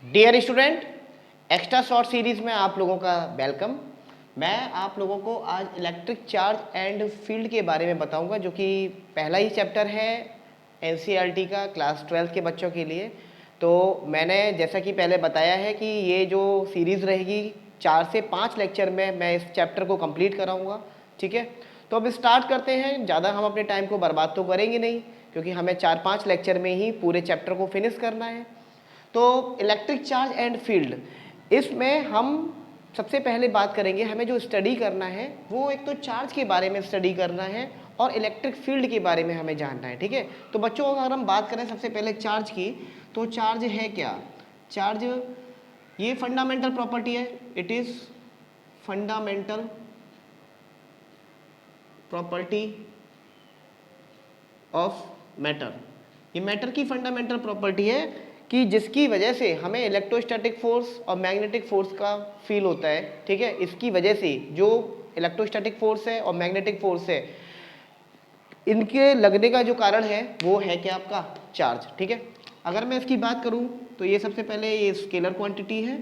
Dear student, extra short series में आप लोगों का वेलकम। मैं आप लोगों को आज इलेक्ट्रिक चार्ज एंड फील्ड के बारे में बताऊंगा, जो कि पहला ही चैप्टर है एनसीईआरटी का क्लास 12 के बच्चों के लिए। तो मैंने जैसा कि पहले बताया है कि ये जो सीरीज़ रहेगी 4 से 5 लेक्चर में मैं इस चैप्टर को कंप्लीट कराऊंगा। ठीक है, तो अब स्टार्ट करते हैं। ज़्यादा हम अपने टाइम को बर्बाद तो करेंगे नहीं, क्योंकि हमें 4-5 लेक्चर में ही पूरे चैप्टर को फिनिश करना है। तो इलेक्ट्रिक चार्ज एंड फील्ड, इसमें हम सबसे पहले बात करेंगे। हमें जो स्टडी करना है वो एक तो चार्ज के बारे में स्टडी करना है और इलेक्ट्रिक फील्ड के बारे में हमें जानना है। ठीक है, तो बच्चों अगर हम बात करें सबसे पहले चार्ज की, तो चार्ज है क्या? चार्ज ये फंडामेंटल प्रॉपर्टी है। It is fundamental property of matter. ये मैटर की फंडामेंटल प्रॉपर्टी है कि जिसकी वजह से हमें इलेक्ट्रोस्टैटिक फोर्स और मैग्नेटिक फोर्स का फील होता है। ठीक है, इसकी वजह से जो इलेक्ट्रोस्टैटिक फोर्स है और मैग्नेटिक फोर्स है, इनके लगने का जो कारण है वो है क्या? आपका चार्ज। ठीक है, अगर मैं इसकी बात करूं तो ये सबसे पहले ये स्केलर क्वांटिटी है।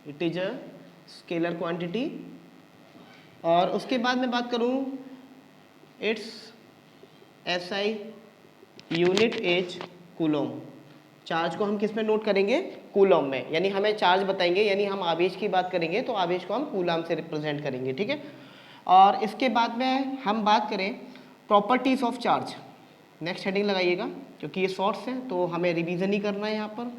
It is a scalar quantity. और उसके बाद मैं बात करूं, it's SI unit as coulomb. Charge को हम किस में नोट करेंगे? कूलम में। यानी हमें चार्ज बताएंगे, यानी हम आवेश की बात करेंगे तो आवेश को हम कूलम से रिप्रेजेंट करेंगे। ठीक है, और इसके बाद में हम बात करें properties of charge. Next heading लगाइएगा, क्योंकि ये शॉर्ट्स हैं तो हमें रिवीजन ही करना है यहाँ पर।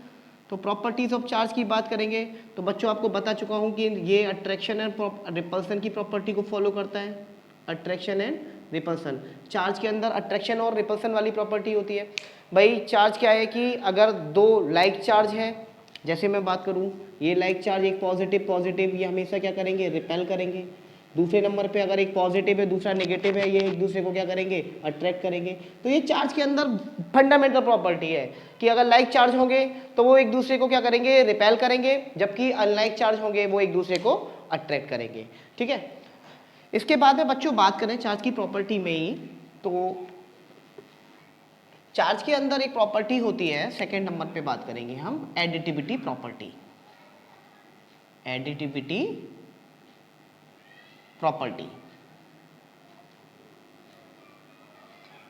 तो प्रॉपर्टीज ऑफ चार्ज की बात करेंगे तो बच्चों आपको बता चुका हूँ कि ये अट्रैक्शन एंड रिपल्सन की प्रॉपर्टी को फॉलो करता है। अट्रैक्शन एंड रिपल्सन, चार्ज के अंदर अट्रैक्शन और रिपल्सन वाली प्रॉपर्टी होती है। भाई चार्ज क्या है कि अगर दो लाइक चार्ज है, जैसे मैं बात करूं ये लाइक चार्ज, एक पॉजिटिव पॉजिटिव, ये हमेशा क्या करेंगे? रिपेल करेंगे। दूसरे नंबर पे अगर एक पॉजिटिव है दूसरा नेगेटिव है, ये एक दूसरे को क्या करेंगे? अट्रैक्ट करेंगे। तो ये चार्ज के अंदर फंडामेंटल प्रॉपर्टी है कि अगर लाइक चार्ज होंगे तो वो एक दूसरे को क्या करेंगे? रिपेल करेंगे, जबकि अनलाइक चार्ज होंगे वो एक दूसरे को अट्रैक्ट करेंगे। ठीक है, इसके बाद में बच्चों बात करें चार्ज की प्रॉपर्टी में ही, तो चार्ज के अंदर एक प्रॉपर्टी होती है, सेकेंड नंबर पे बात करेंगे हम, एडिटिविटी प्रॉपर्टी। Additivity property.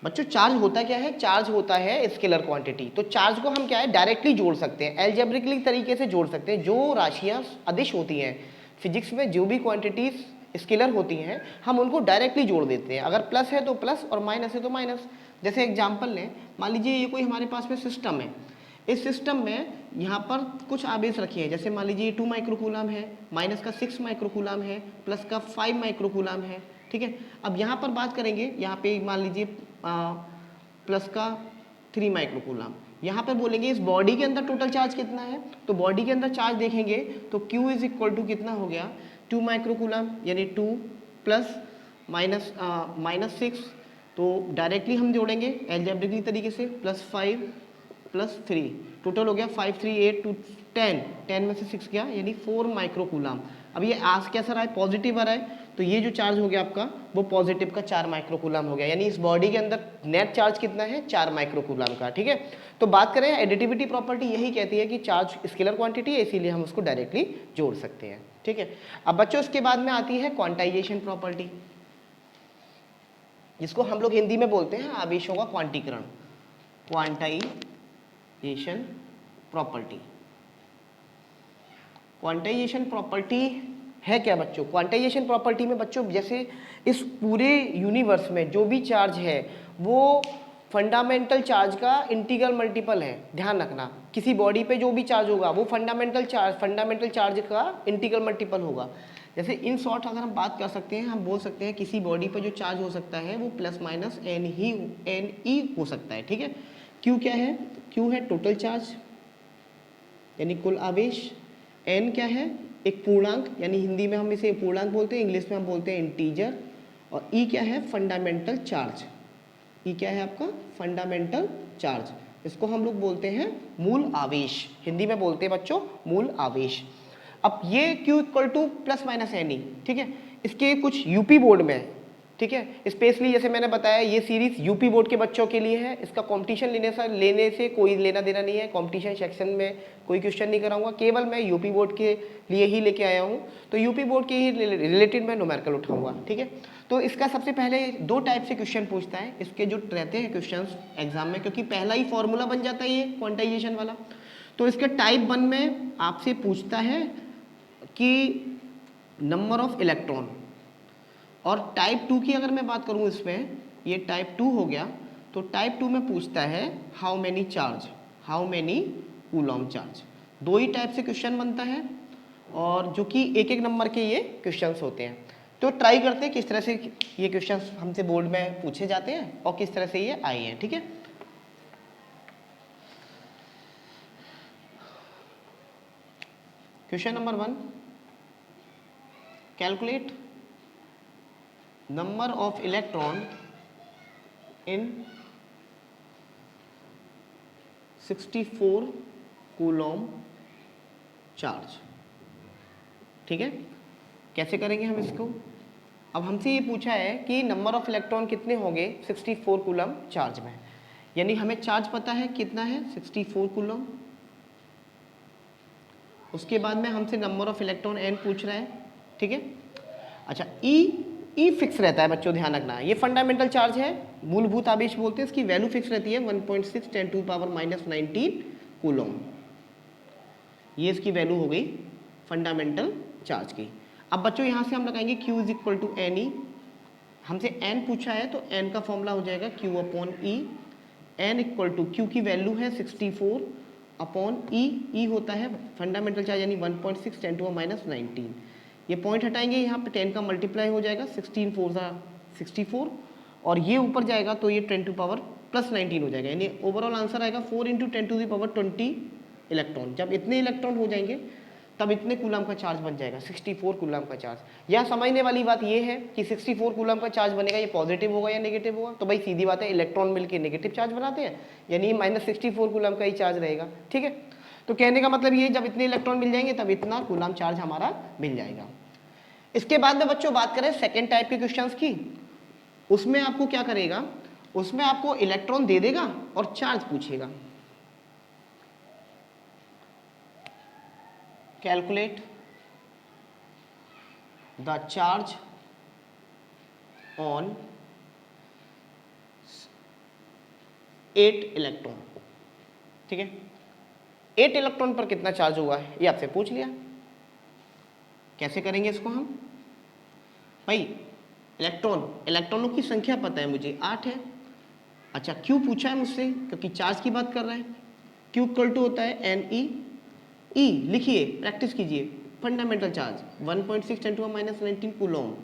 बच्चों चार्ज होता क्या है? चार्ज होता है स्केलर क्वांटिटी। तो चार्ज को हम क्या है? डायरेक्टली जोड़ सकते हैं, एल्जेब्रिकली तरीके से जोड़ सकते हैं। जो राशियां अदिश होती हैं फिजिक्स में, जो भी क्वांटिटीज स्केलर होती हैं, हम उनको डायरेक्टली जोड़ देते हैं। अगर प्लस है तो प्लस और माइनस है तो माइनस। जैसे एग्जांपल लें, मान लीजिए ये कोई हमारे पास में सिस्टम है। इस सिस्टम में यहाँ पर कुछ आवेश रखे हैं, जैसे मान लीजिए 2 माइक्रोकूलम है, माइनस का 6 माइक्रोकूलम है, प्लस का 5 माइक्रोकूलम है। ठीक है, अब यहाँ पर बात करेंगे, यहाँ पे मान लीजिए प्लस का 3 माइक्रोकूलम। यहाँ पर बोलेंगे इस बॉडी के अंदर टोटल चार्ज कितना है, तो बॉडी के अंदर चार्ज देखेंगे तो Q इज इक्वल टू कितना हो गया? 2 माइक्रोकूलम, यानी 2 प्लस माइनस 6, तो डायरेक्टली हम जोड़ेंगे एल्जेब्रिकली तरीके से, प्लस 5 प्लस 3, टोटल हो गया 5 3 8 2 10, 10 में से 6 गया, यानी 4 माइक्रोकूलम। अब ये आज कैसा रहा है? पॉजिटिव आ रहा है, तो ये जो चार्ज हो गया आपका वो पॉजिटिव का 4 माइक्रोकूलम हो गया। यानी इस बॉडी के अंदर नेट चार्ज कितना है? 4 माइक्रोकूलम का। ठीक है, तो बात करें एडिटिविटी प्रॉपर्टी, यही कहती है कि चार्ज स्केलर क्वांटिटी है, इसीलिए हम उसको डायरेक्टली जोड़ सकते हैं। ठीक है, अब बच्चों इसके बाद में आती है क्वांटाइजेशन प्रॉपर्टी, जिसको हम लोग हिंदी में बोलते हैं आवेशों का क्वांटीकरण। Quantization property. क्वांटाइजेशन प्रॉपर्टी है क्या बच्चों? क्वांटाइजेशन प्रॉपर्टी में बच्चों, जैसे इस पूरे यूनिवर्स में जो भी चार्ज है वो फंडामेंटल चार्ज का इंटीग्रल मल्टीपल है। ध्यान रखना, किसी बॉडी पे जो भी चार्ज होगा वो फंडामेंटल चार्ज का इंटीग्रल मल्टीपल होगा। जैसे इन शॉर्ट अगर हम बात कर सकते हैं, हम बोल सकते हैं किसी बॉडी पर जो चार्ज हो सकता है वो प्लस माइनस एन ई हो सकता है। ठीक है, क्यू क्या है? क्यू है टोटल चार्ज, यानी कुल आवेश। एन क्या है? एक पूर्णांक, यानी हिंदी में हम इसे पूर्णांक बोलते हैं, इंग्लिश में हम बोलते हैं इंटीजर। और ई क्या है? Fundamental charge. ई क्या है आपका? Fundamental charge. इसको हम लोग बोलते हैं मूल आवेश, हिंदी में बोलते हैं बच्चों मूल आवेश। अब ये Q equal to plus minus n e. ठीक है, इसके कुछ यूपी बोर्ड में ठीक है। स्पेशली जैसे मैंने बताया ये सीरीज यूपी बोर्ड के बच्चों के लिए है, इसका कंपटीशन लेने से कोई लेना देना नहीं है, कंपटीशन सेक्शन में कोई क्वेश्चन नहीं कराऊंगा, केवल मैं यूपी बोर्ड के लिए ही लेके आया हूँ, तो यूपी बोर्ड के ही रिलेटेड मैं न्यूमेरिकल उठाऊंगा, ठीक है। तो इसका सबसे पहले 2 टाइप से क्वेश्चन पूछता है, इसके जो रहते हैं क्वेश्चन एग्जाम में, क्योंकि पहला ही फॉर्मूला बन जाता है ये क्वांटाइजेशन वाला। तो इसके टाइप 1 में आपसे पूछता है कि नंबर ऑफ इलेक्ट्रॉन, और टाइप 2 की अगर मैं बात करूं इसमें, ये टाइप 2 हो गया, तो टाइप 2 में पूछता है how many charge, how many Coulomb charge. 2 he type से क्वेश्चन बनता है, और जो कि एक एक नंबर के ये क्वेश्चंस होते हैं। तो ट्राई करते हैं किस तरह से ये क्वेश्चंस हमसे बोर्ड में पूछे जाते हैं और किस तरह से ये आए हैं, ठीक है। Question number 1, calculate number of electron in 64 Coulomb charge, ठीक है। कैसे करेंगे हम इसको, अब हमसे ये पूछा है कि नंबर ऑफ इलेक्ट्रॉन कितने होंगे 64 कूलॉम चार्ज में, यानी हमें चार्ज पता है कितना है 64 कूलॉम। उसके बाद में हमसे नंबर ऑफ इलेक्ट्रॉन n पूछ रहा है, ठीक है। अच्छा, ई फिक्स रहता है बच्चों, ध्यान रखना, ये फंडामेंटल चार्ज है, मूलभूत आवेश बोलते हैं, इसकी वैल्यू फिक्स रहती है 1.6 × 10⁻⁻19 कूलॉम। ये इसकी वैल्यू हो गई फंडामेंटल चार्ज की। अब बच्चों यहाँ से हम लगाएंगे Q = NE, हमसे n पूछा है तो n का फॉर्मूला हो जाएगा Q/E। n = Q की वैल्यू है 64/E, E होता है फंडामेंटल चार्ज यानी 1.6 × 10⁻19। ये पॉइंट हटाएंगे, यहाँ पे 10 का मल्टीप्लाई हो जाएगा, 16 4 64, और ये ऊपर जाएगा तो ये 10⁻+19 हो जाएगा, यानी ओवरऑल आंसर आएगा 4 × 10⁻20 इलेक्ट्रॉन। जब इतने इलेक्ट्रॉन हो जाएंगे तब इतने कूलम का चार्ज बन जाएगा, 64 कूलम का चार्ज। यहाँ समझने वाली बात ये है कि 64 कूलम का चार्ज बनेगा, ये पॉजिटिव होगा या नेगेटिव होगा, तो भाई सीधी बात है, इलेक्ट्रॉन मिलकर नेगेटिव चार्ज बनाते हैं, यानी -64 कूलम का ही चार्ज रहेगा, ठीक है। तो कहने का मतलब ये, जब इतने इलेक्ट्रॉन मिल जाएंगे तब इतना कूलम चार्ज हमारा मिल जाएगा। इसके बाद में बच्चों बात करें सेकेंड टाइप के क्वेश्चंस की, उसमें आपको क्या करेगा, उसमें आपको इलेक्ट्रॉन दे देगा और चार्ज पूछेगा। Calculate the charge on 8 electron, ठीक है। 8 इलेक्ट्रॉन पर कितना चार्ज हुआ है ये आपसे पूछ लिया। कैसे करेंगे इसको हम, भाई इलेक्ट्रॉनों की संख्या पता है मुझे 8 है। अच्छा, क्यू पूछा है मुझसे क्योंकि चार्ज की बात कर रहा है, क्यू इक्वल टू होता है NE। ई लिखिए, प्रैक्टिस कीजिए, फंडामेंटल चार्ज 1.6 × 10⁻19 कूलॉम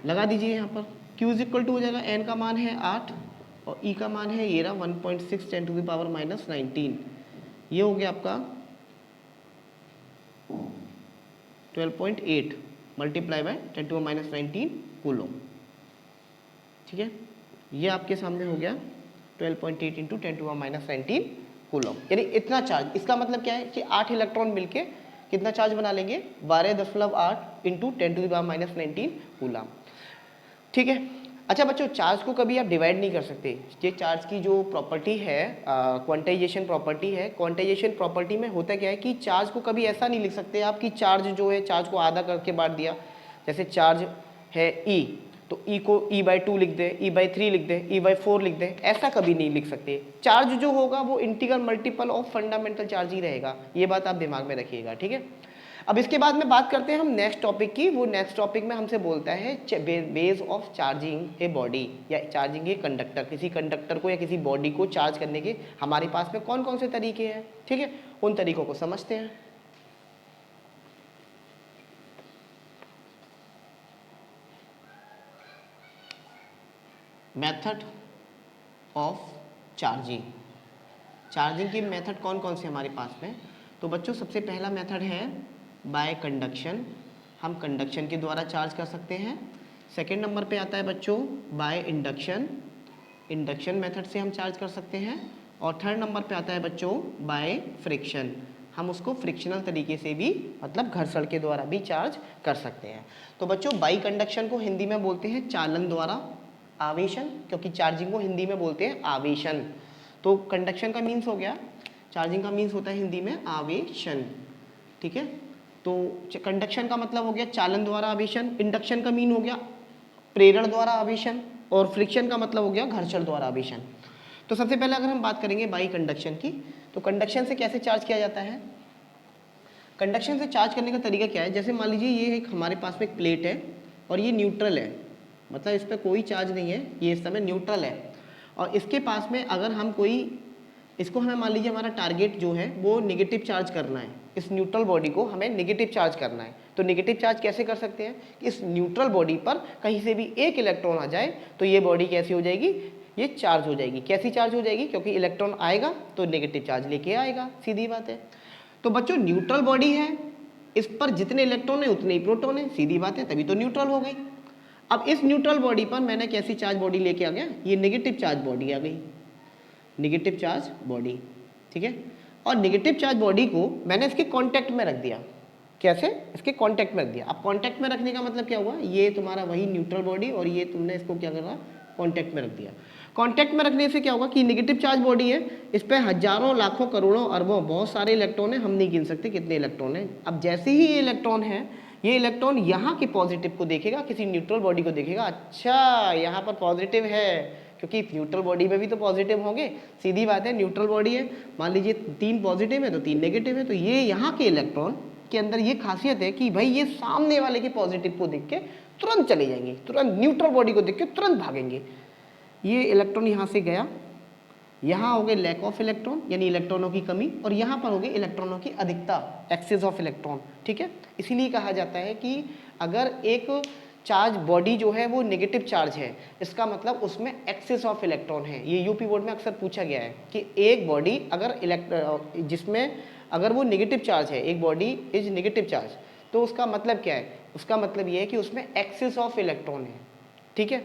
लगा दीजिए यहाँ पर। क्यू इक्वल टू हो जाएगा, n का मान है 8 और ई का मान है ये रहा 1.6 × 10⁻19, ये हो गया आपका 12.8 मल्टीप्लाई बाय 10⁻19 कूलॉम, ठीक है। ये आपके सामने हो गया 12.8 × 10⁻19 कूलॉम, यानी इतना चार्ज। इसका मतलब क्या है कि 8 इलेक्ट्रॉन मिलके कितना चार्ज बना लेंगे, 12.8 × 10⁻19 कूलॉम, ठीक है। अच्छा बच्चों, चार्ज को कभी आप डिवाइड नहीं कर सकते, ये चार्ज की जो प्रॉपर्टी है क्वांटाइजेशन प्रॉपर्टी है। क्वांटाइजेशन प्रॉपर्टी में होता क्या है कि चार्ज को कभी ऐसा नहीं लिख सकते आप कि चार्ज जो है चार्ज को आधा करके बांट दिया, जैसे चार्ज है E तो E को E/2 लिख दे, E/3 लिख दे, E/4 लिख दे, ऐसा कभी नहीं लिख सकते। चार्ज जो होगा वो integral multiple of fundamental charge ही रहेगा, ये बात आप दिमाग में रखिएगा, ठीक है। अब इसके बाद में बात करते हैं हम नेक्स्ट टॉपिक की। वो नेक्स्ट टॉपिक में हमसे बोलता है base of charging a body, या चार्जिंग ए कंडक्टर। किसी कंडक्टर को या किसी बॉडी को चार्ज करने के हमारे पास में कौन कौन से तरीके हैं, ठीक है, उन तरीकों को समझते हैं। मेथड ऑफ चार्जिंग, चार्जिंग की मेथड कौन कौन से हमारे पास में, तो बच्चों सबसे पहला मेथड है बाय कंडक्शन, हम कंडक्शन के द्वारा चार्ज कर सकते हैं। सेकेंड नंबर पे आता है बच्चों बाय इंडक्शन, इंडक्शन मेथड से हम चार्ज कर सकते हैं। और थर्ड नंबर पे आता है बच्चों बाय फ्रिक्शन, हम उसको फ्रिक्शनल तरीके से भी मतलब घर्षण के द्वारा भी चार्ज कर सकते हैं। तो बच्चों बाई कंडक्शन को हिंदी में बोलते हैं चालन द्वारा आवेशन, क्योंकि चार्जिंग को हिंदी में बोलते हैं आवेशन। तो कंडक्शन का मीन्स हो गया, चार्जिंग का मीन्स होता है हिंदी में आवेशन, ठीक है। तो कंडक्शन का मतलब हो गया चालन द्वारा आवेशन, इंडक्शन का मीन हो गया प्रेरण द्वारा आवेशन, और फ्रिक्शन का मतलब हो गया घर्षण द्वारा आवेशन। तो सबसे पहले अगर हम बात करेंगे बाई कंडक्शन की, तो कंडक्शन से कैसे चार्ज किया जाता है। कंडक्शन से चार्ज करने का तरीका क्या है, जैसे मान लीजिए ये एक हमारे पास में एक प्लेट है और ये न्यूट्रल है, मतलब इस पर कोई चार्ज नहीं है, ये इस समय न्यूट्रल है, और इसके पास में अगर हम कोई इसको हमें मान लीजिए हमारा टारगेट जो है वो नेगेटिव चार्ज करना है, इस न्यूट्रल बॉडी को हमें नेगेटिव चार्ज करना है। तो नेगेटिव चार्ज कैसे कर सकते हैं, इस न्यूट्रल बॉडी पर कहीं से भी एक इलेक्ट्रॉन आ जाए तो ये बॉडी कैसी हो जाएगी, ये चार्ज हो जाएगी। कैसी चार्ज हो जाएगी, क्योंकि इलेक्ट्रॉन आएगा तो नेगेटिव चार्ज लेके आएगा, सीधी बात है। तो बच्चों न्यूट्रल बॉडी है, इस पर जितने इलेक्ट्रॉन है उतने ही प्रोटॉन है, सीधी बात है, तभी तो न्यूट्रल हो गई। अब इस न्यूट्रल बॉडी पर मैंने कैसी चार्ज बॉडी लेके आ गया, ये नेगेटिव चार्ज बॉडी आ गई, नेगेटिव चार्ज बॉडी, ठीक है। और नेगेटिव चार्ज बॉडी को मैंने इसके कांटेक्ट में रख दिया, कैसे, इसके कांटेक्ट में रख दिया। अब कांटेक्ट में रखने का मतलब क्या हुआ, ये तुम्हारा वही न्यूट्रल बॉडी और ये तुमने इसको क्या करा, कांटेक्ट में रख दिया। कांटेक्ट में रखने से क्या होगा कि नेगेटिव चार्ज बॉडी है, इस पर हजारों लाखों करोड़ों अरबों बहुत सारे इलेक्ट्रॉन है, हम नहीं गिन सकते कितने इलेक्ट्रॉन है। अब जैसे ही ये इलेक्ट्रॉन है, ये इलेक्ट्रॉन यहाँ के पॉजिटिव को देखेगा, किसी न्यूट्रल बॉडी को देखेगा, अच्छा यहाँ पर पॉजिटिव है, क्योंकि न्यूट्रल बॉडी में भी तो पॉजिटिव होंगे, सीधी बात है, न्यूट्रल बॉडी है, मान लीजिए 3 पॉजिटिव है तो 3 नेगेटिव है, तो ये यहाँ के इलेक्ट्रॉन के अंदर ये खासियत है कि भाई ये सामने वाले के पॉजिटिव को देख के तुरंत चले जाएंगे, तुरंत न्यूट्रल बॉडी को देख के तुरंत भागेंगे। ये इलेक्ट्रॉन यहाँ से गया, यहाँ हो गए लैक ऑफ इलेक्ट्रॉन यानी इलेक्ट्रॉनों की कमी, और यहाँ पर हो गई इलेक्ट्रॉनों की अधिकता, एक्सेस ऑफ इलेक्ट्रॉन, ठीक है। इसीलिए कहा जाता है कि अगर एक चार्ज बॉडी जो है वो नेगेटिव चार्ज है, इसका मतलब उसमें एक्सेस ऑफ इलेक्ट्रॉन है। ये यूपी बोर्ड में अक्सर पूछा गया है कि एक बॉडी अगर जिसमें अगर वो नेगेटिव चार्ज है, एक बॉडी इज नेगेटिव चार्ज, तो उसका मतलब क्या है, उसका मतलब ये है कि उसमें एक्सेस ऑफ इलेक्ट्रॉन है, ठीक है।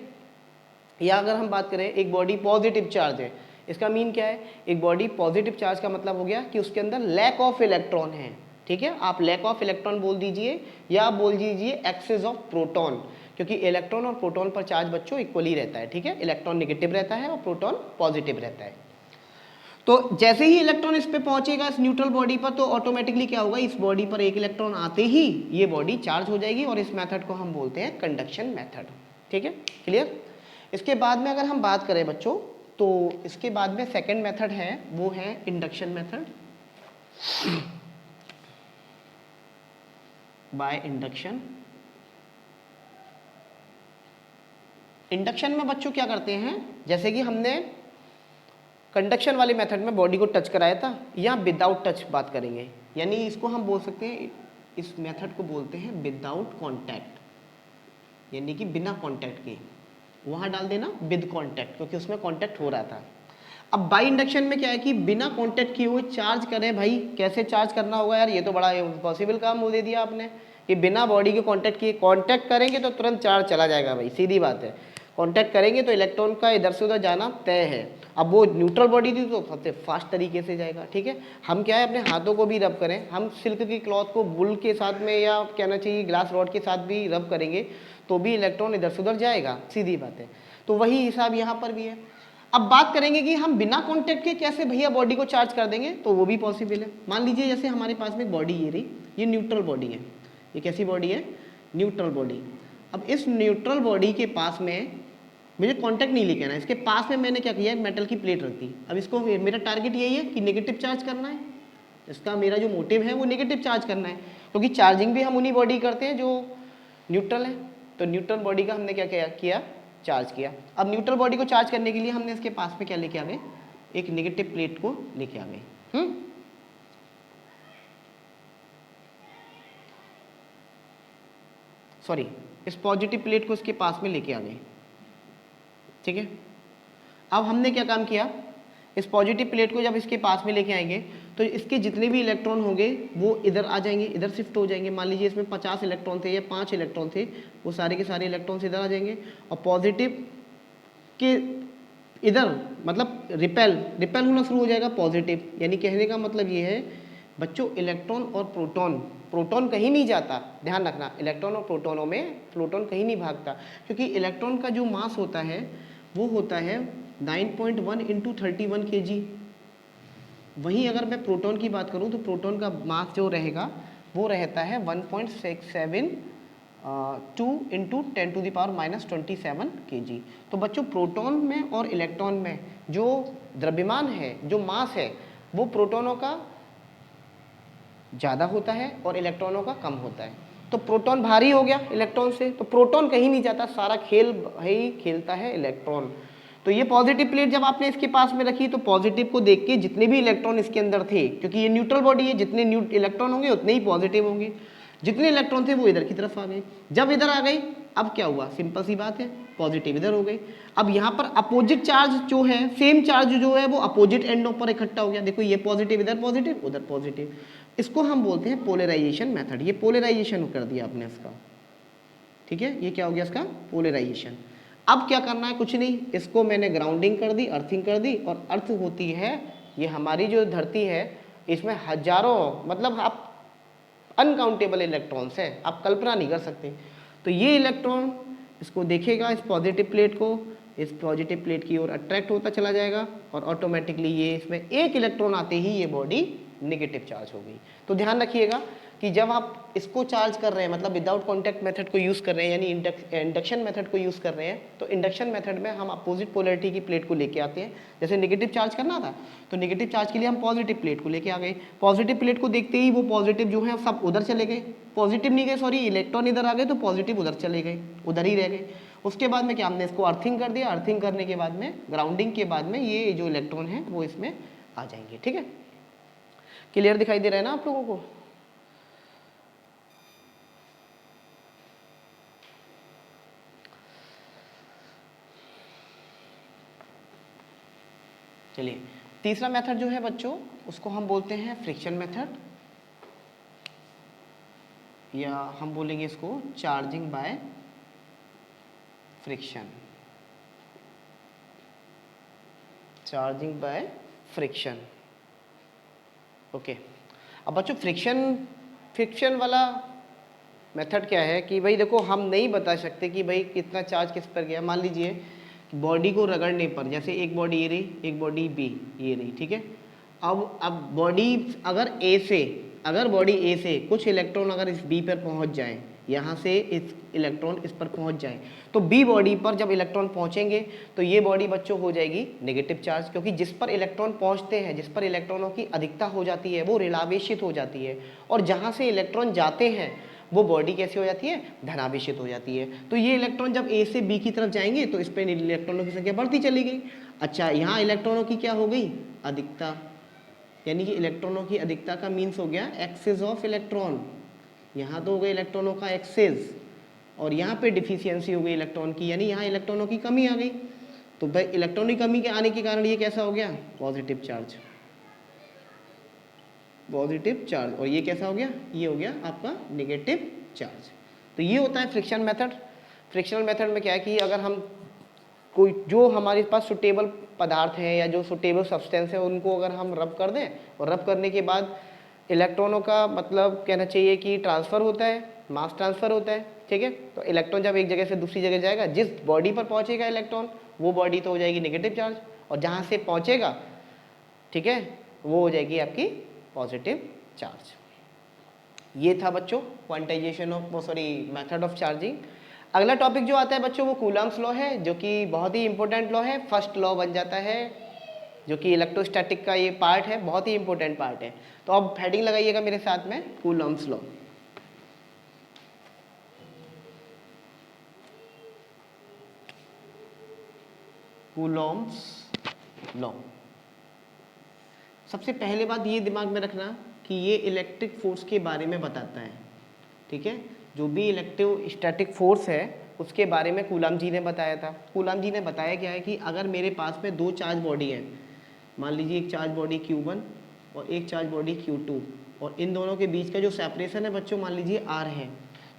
या अगर हम बात करें एक बॉडी पॉजिटिव चार्ज है, इसका मीन क्या है, एक बॉडी पॉजिटिव चार्ज का मतलब हो गया कि उसके अंदर लैक ऑफ इलेक्ट्रॉन है, ठीक है। आप लैक ऑफ इलेक्ट्रॉन बोल दीजिए या आप बोल दीजिए एक्सेस ऑफ प्रोटॉन, क्योंकि इलेक्ट्रॉन और प्रोटॉन पर चार्ज बच्चों इक्वली रहता है, ठीक है। इलेक्ट्रॉन नेगेटिव रहता है और प्रोटॉन पॉजिटिव रहता है। तो जैसे ही इलेक्ट्रॉन इस पे पहुंचेगा इस न्यूट्रल बॉडी पर, तो ऑटोमेटिकली क्या होगा, इस बॉडी पर एक इलेक्ट्रॉन आते ही ये बॉडी चार्ज हो जाएगी, और इस मेथड को हम बोलते हैं कंडक्शन मेथड, ठीक है, क्लियर। इसके बाद में अगर हम बात करें बच्चों, तो इसके बाद में सेकंड मेथड है, वो है induction method by induction. Induction में बच्चों क्या करते हैं, जैसे कि हमने कंडक्शन वाले मेथड में बॉडी को टच कराया था, या विदाउट टच बात करेंगे, यानी इसको हम बोल सकते हैं, इस मेथड को बोलते हैं विदाउट कांटेक्ट, यानी कि बिना कांटेक्ट के, वहां डाल देना विद कांटेक्ट, क्योंकि उसमें कांटेक्ट हो रहा था। अब बाई इंडक्शन में क्या है कि बिना कांटेक्ट किए हुए चार्ज करें, भाई कैसे चार्ज करना होगा यार, ये तो बड़ा इम्पॉसिबल काम हो दे दिया आपने, कि बिना बॉडी के कांटेक्ट किए, कांटेक्ट करेंगे तो तुरंत चार्ज चला जाएगा भाई, सीधी बात है। कांटेक्ट करेंगे तो इलेक्ट्रॉन का इधर से उधर जाना तय है। अब वो न्यूट्रल बॉडी थी तो सबसे फास्ट तरीके से जाएगा, ठीक है। हम क्या है अपने हाथों को भी रब करें, हम सिल्क की क्लॉथ को वुल के साथ में या कहना चाहिए ग्लास रॉड के साथ भी रब करेंगे तो भी इलेक्ट्रॉन इधर से उधर जाएगा, सीधी बात है। तो वही हिसाब यहाँ पर भी है। अब बात करेंगे कि हम बिना कॉन्टेक्ट के कैसे भैया बॉडी को चार्ज कर देंगे, तो वो भी पॉसिबल है। मान लीजिए जैसे हमारे पास में बॉडी ये रही, ये न्यूट्रल बॉडी है, ये कैसी बॉडी है, न्यूट्रल बॉडी। अब इस न्यूट्रल बॉडी के पास में मुझे कांटेक्ट नहीं लेके आना, इसके पास में मैंने क्या किया, एक मेटल की प्लेट रख दी। अब इसको मेरा टारगेट यही है कि नेगेटिव चार्ज करना है, इसका मेरा जो मोटिव है वो नेगेटिव चार्ज करना है, क्योंकि चार्जिंग भी हम उन्हीं बॉडी करते हैं जो न्यूट्रल है। तो न्यूट्रल बॉडी का हमने क्या किया, चार्ज किया। अब न्यूट्रल बॉडी को चार्ज करने के लिए हमने इसके पास में क्या लेके आ गए, एक नेगेटिव प्लेट को लेके आ गए। सॉरी, इस पॉजिटिव प्लेट को इसके पास में लेके आ गए, ठीक है। अब हमने क्या काम किया, इस पॉजिटिव प्लेट को जब इसके पास में लेके आएंगे तो इसके जितने भी इलेक्ट्रॉन होंगे वो इधर आ जाएंगे, इधर शिफ्ट हो जाएंगे। मान लीजिए इसमें 50 इलेक्ट्रॉन थे या 5 इलेक्ट्रॉन थे, वो सारे के सारे इलेक्ट्रॉन्स इधर आ जाएंगे और पॉजिटिव के इधर मतलब रिपेल होना शुरू हो जाएगा पॉजिटिव। यानी कहने का मतलब ये है बच्चों इलेक्ट्रॉन और प्रोटॉन, प्रोटॉन कहीं नहीं जाता, ध्यान रखना, इलेक्ट्रॉन और प्रोटॉनों में प्रोटॉन कहीं नहीं भागता, क्योंकि इलेक्ट्रॉन का जो मास होता है वो होता है 9.1 × 31 kg। वहीं अगर मैं प्रोटॉन की बात करूं तो प्रोटॉन का मास जो रहेगा वो रहता है 1.67 2 × 10⁻⁻27 kg। तो बच्चों प्रोटॉन में और इलेक्ट्रॉन में जो द्रव्यमान है, जो मास है, वो प्रोटॉनों का ज़्यादा होता है और इलेक्ट्रॉनों का कम होता है। तो प्रोटॉन भारी हो गया इलेक्ट्रॉन से, तो प्रोटॉन कहीं नहीं जाता, सारा खेल ही खेलता है इलेक्ट्रॉन। तो ये पॉजिटिव प्लेट जब आपने इसके पास में रखी तो पॉजिटिव को देख के जितने भी इलेक्ट्रॉन इसके अंदर थे, क्योंकि ये न्यूट्रल बॉडी है, जितने इलेक्ट्रॉन होंगे उतने ही पॉजिटिव होंगे, जितने इलेक्ट्रॉन थे वो इधर की तरफ आ गए। जब इधर आ गई अब क्या हुआ, सिंपल सी बात है, पॉजिटिव इधर हो गई। अब यहाँ पर अपोजिट चार्ज जो है, सेम चार्ज जो है वो अपोजिट एंडों पर इकट्ठा हो गया। देखो ये पॉजिटिव इधर पॉजिटिव उधर पॉजिटिव, इसको हम बोलते हैं पोलराइजेशन मेथड। ये पोलराइजेशन कर दिया आपने इसका, ठीक है, ये क्या हो गया इसका पोलराइजेशन। अब क्या करना है, कुछ नहीं, इसको मैंने ग्राउंडिंग कर दी, अर्थिंग कर दी, और अर्थ होती है ये हमारी जो धरती है, इसमें हजारों मतलब आप अनकाउंटेबल इलेक्ट्रॉन्स हैं, आप कल्पना नहीं कर सकते। तो ये इलेक्ट्रॉन इसको देखेगा, इस पॉजिटिव प्लेट को, इस पॉजिटिव प्लेट की ओर अट्रैक्ट होता चला जाएगा, और ऑटोमेटिकली ये इसमें एक इलेक्ट्रॉन आते ही ये बॉडी नेगेटिव चार्ज हो गई। तो ध्यान रखिएगा कि जब आप इसको चार्ज कर रहे हैं, मतलब विदाउट कॉन्टैक्ट मेथड को यूज़ कर रहे हैं, यानी इंडक्शन मेथड को यूज़ कर रहे हैं, तो इंडक्शन मेथड में हम अपोजिट पोलरिटी की प्लेट को लेके आते हैं। जैसे नेगेटिव चार्ज करना था तो नेगेटिव चार्ज के लिए हम पॉजिटिव प्लेट को लेके आ गए, पॉजिटिव प्लेट को देखते ही वो पॉजिटिव जो है सब उधर चले गए, पॉजिटिव नहीं गए, सॉरी इलेक्ट्रॉन इधर आ गए तो पॉजिटिव उधर चले गए, उधर ही रह गए। उसके बाद में क्या, हमने इसको अर्थिंग कर दिया, अर्थिंग करने के बाद में, ग्राउंडिंग के बाद में ये जो इलेक्ट्रॉन है वो इसमें आ जाएंगे। ठीक है, क्लियर दिखाई दे रहा है ना आप लोगों को? चलिए, तीसरा मेथड जो है बच्चों उसको हम बोलते हैं फ्रिक्शन मेथड, या हम बोलेंगे इसको charging by friction, charging by friction. Okay, अब बच्चों फ्रिक्शन वाला मेथड क्या है कि भाई देखो, हम नहीं बता सकते कि भाई कितना चार्ज किस पर गया। मान लीजिए बॉडी को रगड़ने पर, जैसे एक बॉडी ये रही, एक बॉडी बी ये रही, ठीक है। अब बॉडी अगर बॉडी ए से कुछ इलेक्ट्रॉन अगर इस बी पर पहुंच जाए, यहाँ से इस इलेक्ट्रॉन इस पर पहुंच जाए, तो बी बॉडी पर जब इलेक्ट्रॉन पहुंचेंगे तो ये बॉडी बच्चों हो जाएगी नेगेटिव चार्ज, क्योंकि जिस पर इलेक्ट्रॉन पहुंचते हैं, जिस पर इलेक्ट्रॉनों की अधिकता हो जाती है वो ऋणावेशित हो जाती है, और जहाँ से इलेक्ट्रॉन जाते हैं वो बॉडी कैसी हो जाती है, धनावेशित हो जाती है। तो ये इलेक्ट्रॉन जब ए से बी की तरफ जाएंगे तो इस पर इलेक्ट्रॉनों की संख्या बढ़ती चली गई। अच्छा, यहाँ इलेक्ट्रॉनों की क्या हो गई, अधिकता, यानी कि इलेक्ट्रॉनों की अधिकता का मीन्स हो गया एक्सेस ऑफ इलेक्ट्रॉन, यहाँ तो हो गई इलेक्ट्रॉनों का एक्सेस, और यहाँ पे डिफिशियंसी हो गई इलेक्ट्रॉन की, यानी यहाँ इलेक्ट्रॉनों की कमी आ गई। तो भाई इलेक्ट्रॉन की कमी के आने के कारण ये कैसा हो गया, पॉजिटिव चार्ज, पॉजिटिव चार्ज, और ये कैसा हो गया, ये हो गया आपका नेगेटिव चार्ज। तो ये होता है फ्रिक्शन मेथड। फ्रिक्शनल मेथड में क्या है कि अगर हम कोई जो हमारे पास सुटेबल पदार्थ है या जो सुटेबल सब्सटेंस है उनको अगर हम रब कर दें, और रब करने के बाद इलेक्ट्रॉनों का मतलब कहना चाहिए कि ट्रांसफ़र होता है, मास ट्रांसफ़र होता है, ठीक है। तो इलेक्ट्रॉन जब एक जगह से दूसरी जगह जाएगा, जिस बॉडी पर पहुंचेगा इलेक्ट्रॉन वो बॉडी तो हो जाएगी नेगेटिव चार्ज, और जहाँ से पहुंचेगा, ठीक है, वो हो जाएगी आपकी पॉजिटिव चार्ज। ये था बच्चों quantization of method of charging. अगला टॉपिक जो आता है बच्चों वो कूलम्ब्स लॉ है, जो कि बहुत ही इंपॉर्टेंट लॉ है, फर्स्ट लॉ बन जाता है, जो कि इलेक्ट्रोस्टैटिक का ये पार्ट है, बहुत ही इंपॉर्टेंट पार्ट है। तो अब हेडिंग लगाइएगा मेरे साथ में, कूलम्ब्स लॉ। कूलम्ब्स लॉ, सबसे पहले बात ये दिमाग में रखना कि ये इलेक्ट्रिक फोर्स के बारे में बताता है, ठीक है। जो भी इलेक्ट्रोस्टैटिक फोर्स है उसके बारे में कूलम्ब जी ने बताया था। कूलम्ब जी ने बताया क्या है कि अगर मेरे पास में दो चार्ज बॉडी है, मान लीजिए एक चार्ज बॉडी Q1 और एक चार्ज बॉडी Q2, और इन दोनों के बीच का जो सेपरेशन है बच्चों मान लीजिए R है,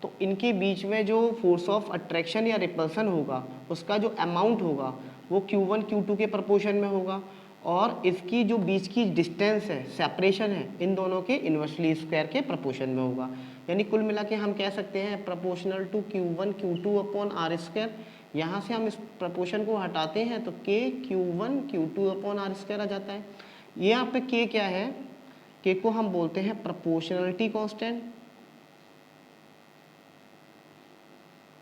तो इनके बीच में जो फोर्स ऑफ अट्रैक्शन या रिपल्सन होगा उसका जो अमाउंट होगा वो Q1 Q2 के प्रपोर्शन में होगा, और इसकी जो बीच की डिस्टेंस है, सेपरेशन है, इन दोनों के इन्वर्सली स्क्वायर के प्रोपोर्शन में होगा। यानी कुल मिला के हम कह सकते हैं proportional to Q1 Q2 upon are square. यहाँ से हम इस प्रोपोर्शन को हटाते हैं तो K Q1 Q2 upon are square आ जाता है। ये यहाँ पे K क्या है, K को हम बोलते हैं प्रोपोर्शनलिटी कांस्टेंट,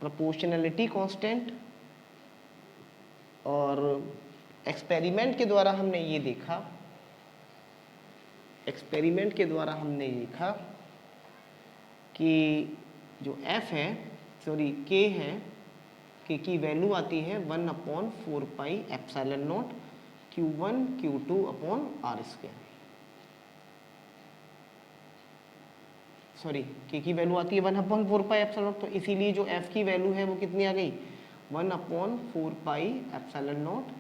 प्रोपोर्शनलिटी कांस्टेंट। और एक्सपेरिमेंट के द्वारा हमने ये देखा, एक्सपेरिमेंट के द्वारा हमने देखा कि जो F है, सॉरी K है, K की वैल्यू आती है 1/4 pi epsilon naught Q1 Q2 upon are square. Sorry, K की वैल्यू आती है 1/4 पाई एप्सिलॉन नॉट, तो इसीलिए जो F की वैल्यू है वो कितनी आ गई, 1/4 pi epsilon naught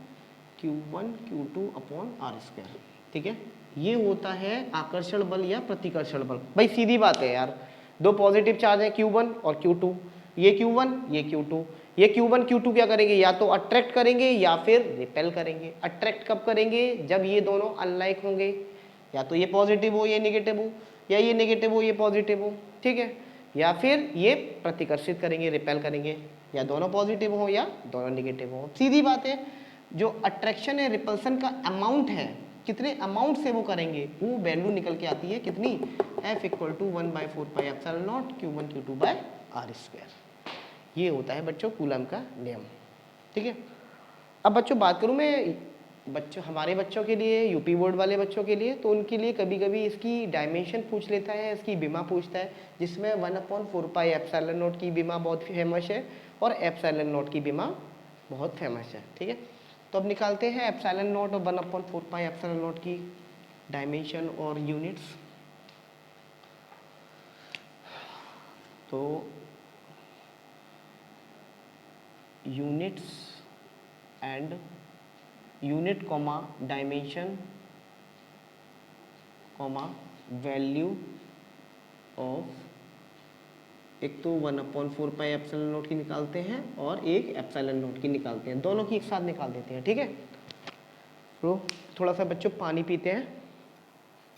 Q1 Q2 upon are square. ठीक है, ये होता है आकर्षण बल या प्रतिकर्षण बल। भाई सीधी बात है यार, दो पॉजिटिव चार्ज है Q1 और Q2, ये Q1 ये Q2, ये Q1 Q2 क्या करेंगे, या तो अट्रैक्ट करेंगे या फिर रिपेल करेंगे। अट्रैक्ट कब करेंगे, जब ये दोनों अनलाइक होंगे, या तो ये पॉजिटिव हो ये नेगेटिव हो, या ये नेगेटिव हो ये पॉजिटिव हो। ठीक है, या फिर ये प्रतिकर्षित करेंगे, रिपेल करेंगे, या दोनों पॉजिटिव हो या दोनों नेगेटिव हो। सीधी बात है, जो अट्रैक्शन है रिपल्सन का अमाउंट है, कितने अमाउंट से वो करेंगे, वो वैल्यू निकल के आती है कितनी, F = 1/4 pi epsilon naught Q1 Q2 by R square. ये होता है बच्चों कूलम का नियम। ठीक है, अब बच्चों बात करूँ मैं बच्चों, हमारे बच्चों के लिए, यूपी बोर्ड वाले बच्चों के लिए, तो उनके लिए कभी कभी इसकी डायमेंशन पूछ लेता है, इसकी बीमा पूछता है, जिसमें 1/4 पाई एप्सिलॉन नॉट की बीमा बहुत फेमस है और एप्सिलॉन नॉट की बीमा बहुत फेमस है। ठीक है, तो अब निकालते हैं एप्सिलॉन नॉट और 1/4 पाई एप्सिलॉन नॉट की डायमेंशन और यूनिट्स। तो units and unit comma dimension comma value of, एक तो 1/4 पाई एप्सिलॉन नॉट की निकालते हैं और एक एप्सिलॉन नॉट की निकालते हैं, दोनों की एक साथ निकाल देते हैं। ठीक है, तो थोड़ा सा बच्चों पानी पीते हैं।